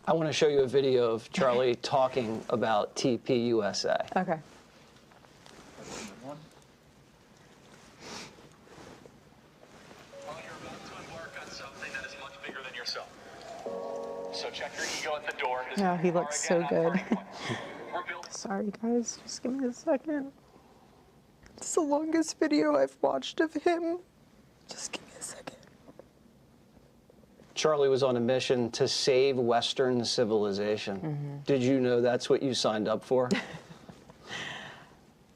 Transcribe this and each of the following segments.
I want to show you a video of Charlie talking about TPUSA. Okay. Well, you're about to embark on something that is much bigger than yourself. So check your ego at the door. No, he looks so good. Sorry, guys. Just give me a second. It's the longest video I've watched of him. Just give me a second. Charlie was on a mission to save Western civilization. Mm-hmm. Did you know that's what you signed up for?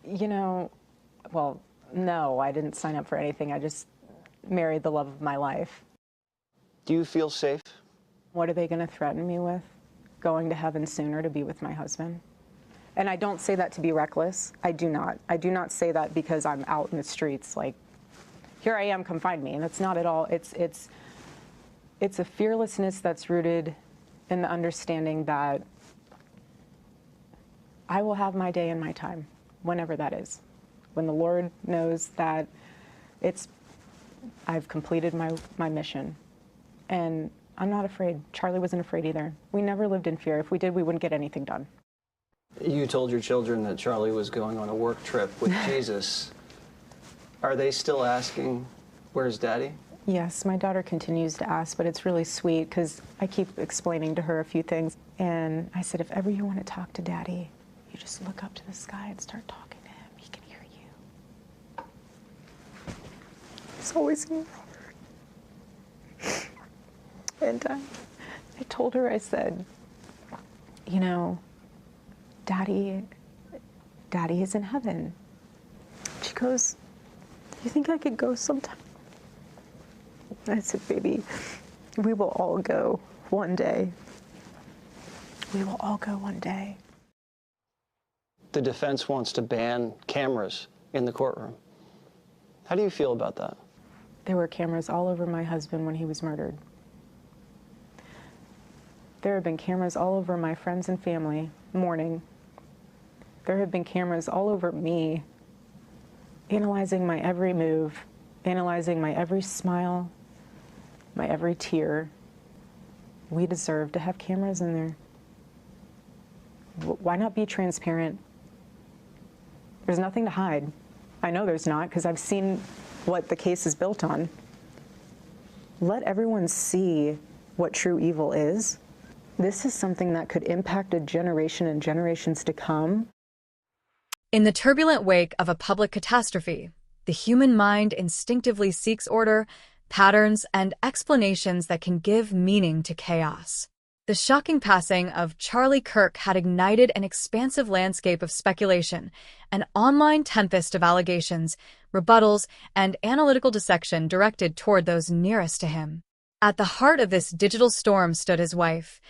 You know, well, no, I didn't sign up for anything. I just married the love of my life. Do you feel safe? What are they going to threaten me with? Going to heaven sooner to be with my husband? And I don't say that to be reckless. I do not. I do not say that because I'm out in the streets like, here I am, come find me. And that's not at all. It's a fearlessness that's rooted in the understanding that I will have my day and my time, whenever that is. When the Lord knows that I've completed my mission. And I'm not afraid. Charlie wasn't afraid either. We never lived in fear. If we did, we wouldn't get anything done. You told your children that Charlie was going on a work trip with Jesus. Are they still asking, where's Daddy? Yes, my daughter continues to ask, but it's really sweet because I keep explaining to her a few things. And I said, if ever you want to talk to Daddy, you just look up to the sky and start talking to him. He can hear you. He's always in your heart. And I told her, I said, you know, Daddy is in heaven. She goes, do you think I could go sometime? I said, baby, we will all go one day. We will all go one day. The defense wants to ban cameras in the courtroom. How do you feel about that? There were cameras all over my husband when he was murdered. There have been cameras all over my friends and family mourning. There have been cameras all over me, analyzing my every move, analyzing my every smile, my every tear. We deserve to have cameras in there. Why not be transparent? There's nothing to hide. I know there's not, because I've seen what the case is built on. Let everyone see what true evil is. This is something that could impact a generation and generations to come. In the turbulent wake of a public catastrophe, the human mind instinctively seeks order, patterns, and explanations that can give meaning to chaos. The shocking passing of Charlie Kirk had ignited an expansive landscape of speculation, an online tempest of allegations, rebuttals, and analytical dissection directed toward those nearest to him. At the heart of this digital storm stood his wife,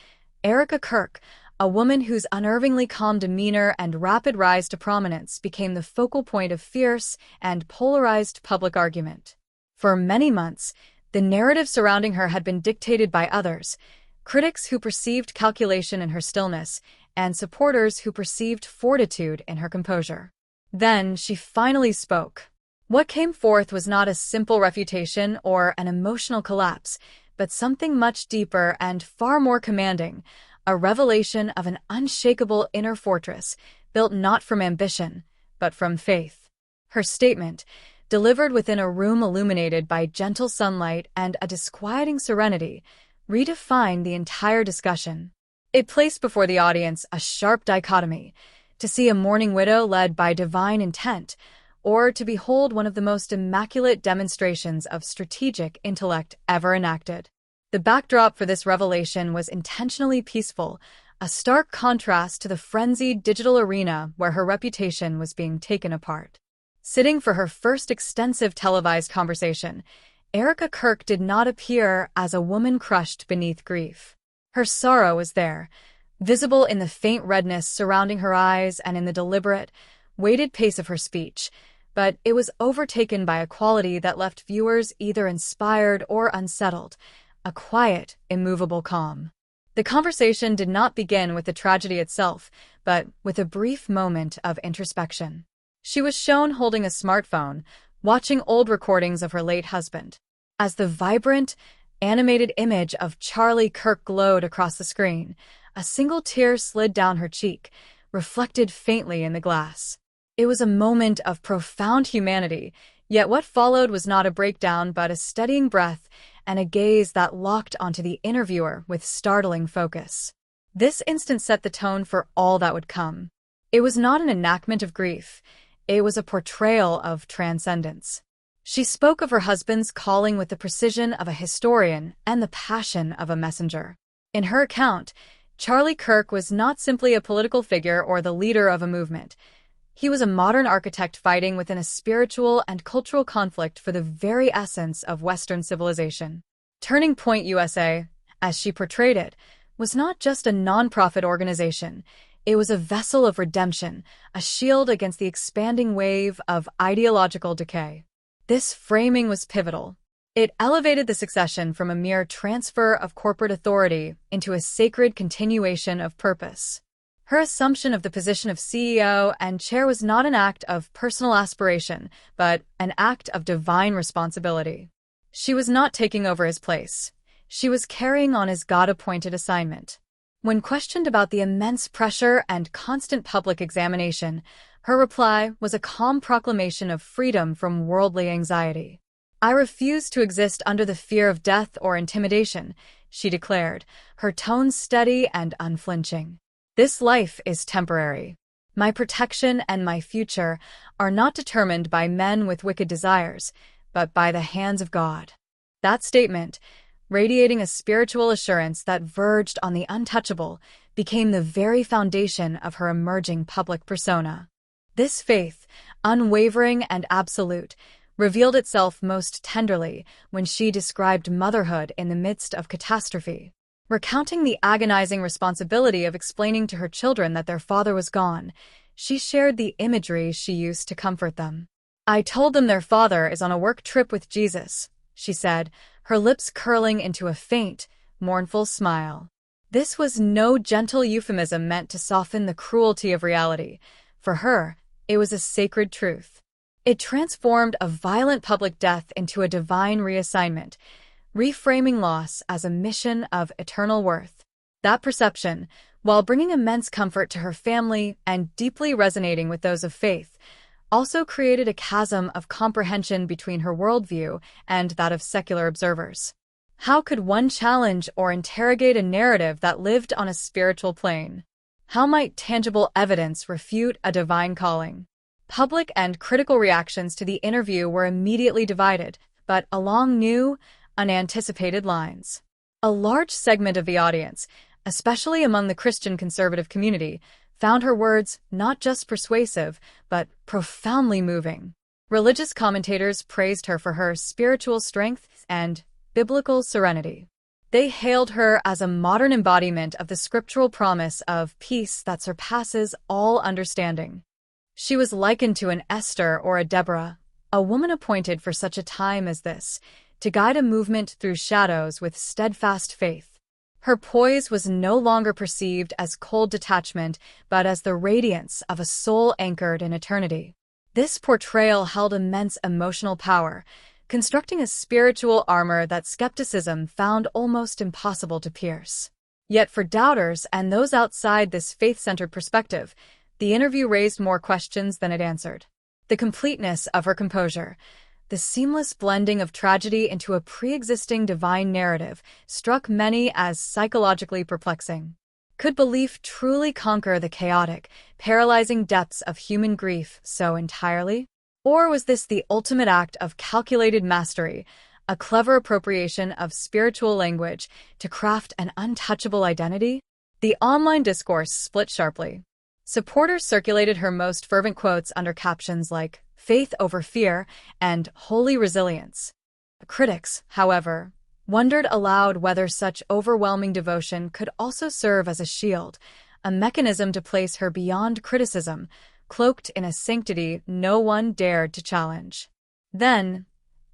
Erika Kirk, a woman whose unnervingly calm demeanor and rapid rise to prominence became the focal point of fierce and polarized public argument. For many months, the narrative surrounding her had been dictated by others, critics who perceived calculation in her stillness, and supporters who perceived fortitude in her composure. Then she finally spoke. What came forth was not a simple refutation or an emotional collapse, but something much deeper and far more commanding, a revelation of an unshakable inner fortress built not from ambition, but from faith. Her statement, delivered within a room illuminated by gentle sunlight and a disquieting serenity, redefined the entire discussion. It placed before the audience a sharp dichotomy: to see a mourning widow led by divine intent, or to behold one of the most immaculate demonstrations of strategic intellect ever enacted. The backdrop for this revelation was intentionally peaceful, a stark contrast to the frenzied digital arena where her reputation was being taken apart. Sitting for her first extensive televised conversation, Erika Kirk did not appear as a woman crushed beneath grief. Her sorrow was there, visible in the faint redness surrounding her eyes and in the deliberate, weighted pace of her speech, but it was overtaken by a quality that left viewers either inspired or unsettled, a quiet, immovable calm. The conversation did not begin with the tragedy itself, but with a brief moment of introspection. She was shown holding a smartphone, watching old recordings of her late husband. As the vibrant, animated image of Charlie Kirk glowed across the screen. A single tear slid down her cheek, reflected faintly in the glass. It was a moment of profound humanity, yet what followed was not a breakdown but a steadying breath and a gaze that locked onto the interviewer with startling focus. This instant set the tone for all that would come. It was not an enactment of grief. It was a portrayal of transcendence. She spoke of her husband's calling with the precision of a historian and the passion of a messenger. In her account, Charlie Kirk was not simply a political figure or the leader of a movement. He was a modern architect fighting within a spiritual and cultural conflict for the very essence of Western civilization. Turning Point USA, as she portrayed it, was not just a nonprofit organization. It was a vessel of redemption, a shield against the expanding wave of ideological decay. This framing was pivotal. It elevated the succession from a mere transfer of corporate authority into a sacred continuation of purpose. Her assumption of the position of CEO and chair was not an act of personal aspiration, but an act of divine responsibility. She was not taking over his place. She was carrying on his God-appointed assignment. When questioned about the immense pressure and constant public examination, her reply was a calm proclamation of freedom from worldly anxiety. "I refuse to exist under the fear of death or intimidation," she declared, her tone steady and unflinching. "This life is temporary. My protection and my future are not determined by men with wicked desires, but by the hands of God." That statement, radiating a spiritual assurance that verged on the untouchable, became the very foundation of her emerging public persona. This faith, unwavering and absolute, revealed itself most tenderly when she described motherhood in the midst of catastrophe. Recounting the agonizing responsibility of explaining to her children that their father was gone, she shared the imagery she used to comfort them. "I told them their father is on a work trip with Jesus," she said, her lips curling into a faint, mournful smile. This was no gentle euphemism meant to soften the cruelty of reality. For her, it was a sacred truth. It transformed a violent public death into a divine reassignment, reframing loss as a mission of eternal worth. That perception, while bringing immense comfort to her family and deeply resonating with those of faith, also created a chasm of comprehension between her worldview and that of secular observers. How could one challenge or interrogate a narrative that lived on a spiritual plane? How might tangible evidence refute a divine calling? Public and critical reactions to the interview were immediately divided, but along new, unanticipated lines. A large segment of the audience, especially among the Christian conservative community, found her words not just persuasive, but profoundly moving. Religious commentators praised her for her spiritual strength and biblical serenity. They hailed her as a modern embodiment of the scriptural promise of peace that surpasses all understanding. She was likened to an Esther or a Deborah, a woman appointed for such a time as this, to guide a movement through shadows with steadfast faith. Her poise was no longer perceived as cold detachment, but as the radiance of a soul anchored in eternity. This portrayal held immense emotional power, constructing a spiritual armor that skepticism found almost impossible to pierce. Yet for doubters and those outside this faith-centered perspective, the interview raised more questions than it answered. The completeness of her composure, the seamless blending of tragedy into a pre-existing divine narrative, struck many as psychologically perplexing. Could belief truly conquer the chaotic, paralyzing depths of human grief so entirely? Or was this the ultimate act of calculated mastery, a clever appropriation of spiritual language to craft an untouchable identity? The online discourse split sharply. Supporters circulated her most fervent quotes under captions like "faith over fear" and "holy resilience." Critics, however, wondered aloud whether such overwhelming devotion could also serve as a shield, a mechanism to place her beyond criticism, cloaked in a sanctity no one dared to challenge. Then,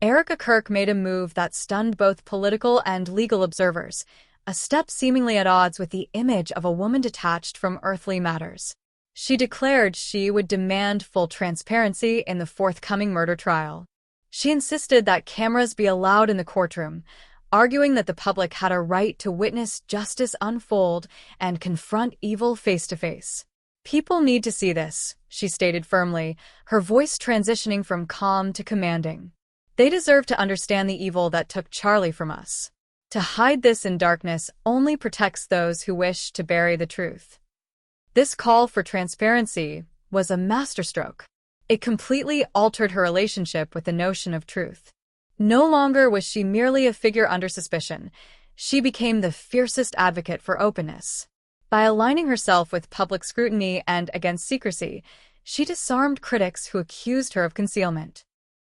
Erika Kirk made a move that stunned both political and legal observers, a step seemingly at odds with the image of a woman detached from earthly matters. She declared she would demand full transparency in the forthcoming murder trial. She insisted that cameras be allowed in the courtroom, arguing that the public had a right to witness justice unfold and confront evil face to face. "People need to see this," she stated firmly, her voice transitioning from calm to commanding. "They deserve to understand the evil that took Charlie from us. To hide this in darkness only protects those who wish to bury the truth." This call for transparency was a masterstroke. It completely altered her relationship with the notion of truth. No longer was she merely a figure under suspicion. She became the fiercest advocate for openness. By aligning herself with public scrutiny and against secrecy, she disarmed critics who accused her of concealment.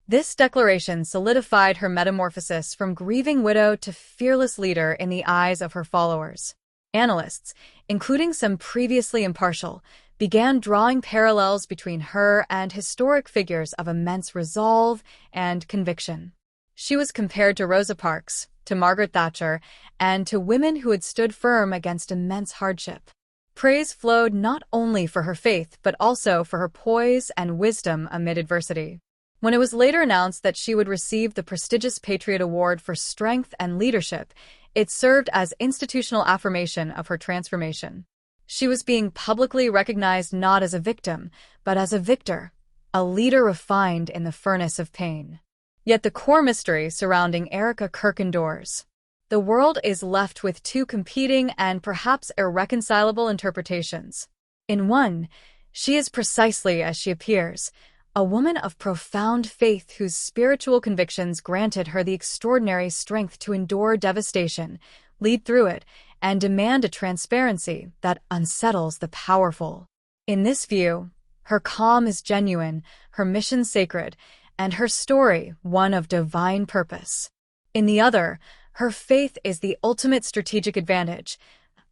This declaration solidified her metamorphosis from grieving widow to fearless leader in the eyes of her followers. Analysts, including some previously impartial, began drawing parallels between her and historic figures of immense resolve and conviction. She was compared to Rosa Parks, to Margaret Thatcher, and to women who had stood firm against immense hardship. Praise flowed not only for her faith but also for her poise and wisdom amid adversity. When it was later announced that she would receive the prestigious Patriot Award for strength and leadership, it served as institutional affirmation of her transformation. She was being publicly recognized not as a victim, but as a victor, a leader refined in the furnace of pain. Yet the core mystery surrounding Erika Kirk endures. The world is left with two competing and perhaps irreconcilable interpretations. In one, she is precisely as she appears, a woman of profound faith whose spiritual convictions granted her the extraordinary strength to endure devastation, lead through it, and demand a transparency that unsettles the powerful. In this view, her calm is genuine, her mission sacred, and her story one of divine purpose. In the other, her faith is the ultimate strategic advantage,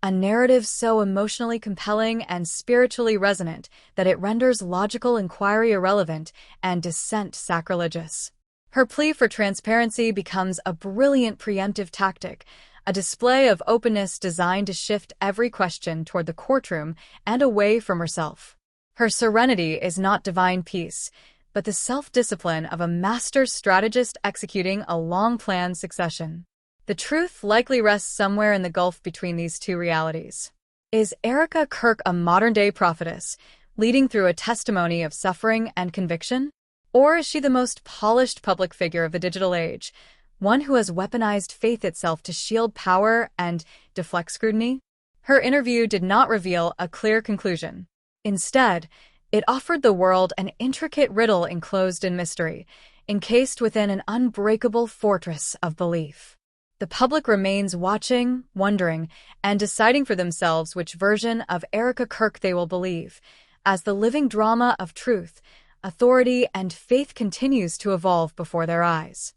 a narrative so emotionally compelling and spiritually resonant that it renders logical inquiry irrelevant and dissent sacrilegious. Her plea for transparency becomes a brilliant preemptive tactic, a display of openness designed to shift every question toward the courtroom and away from herself. Her serenity is not divine peace, but the self-discipline of a master strategist executing a long-planned succession. The truth likely rests somewhere in the gulf between these two realities. Is Erika Kirk a modern-day prophetess, leading through a testimony of suffering and conviction? Or is she the most polished public figure of the digital age, one who has weaponized faith itself to shield power and deflect scrutiny? Her interview did not reveal a clear conclusion. Instead, it offered the world an intricate riddle enclosed in mystery, encased within an unbreakable fortress of belief. The public remains watching, wondering, and deciding for themselves which version of Erika Kirk they will believe, as the living drama of truth, authority, and faith continues to evolve before their eyes.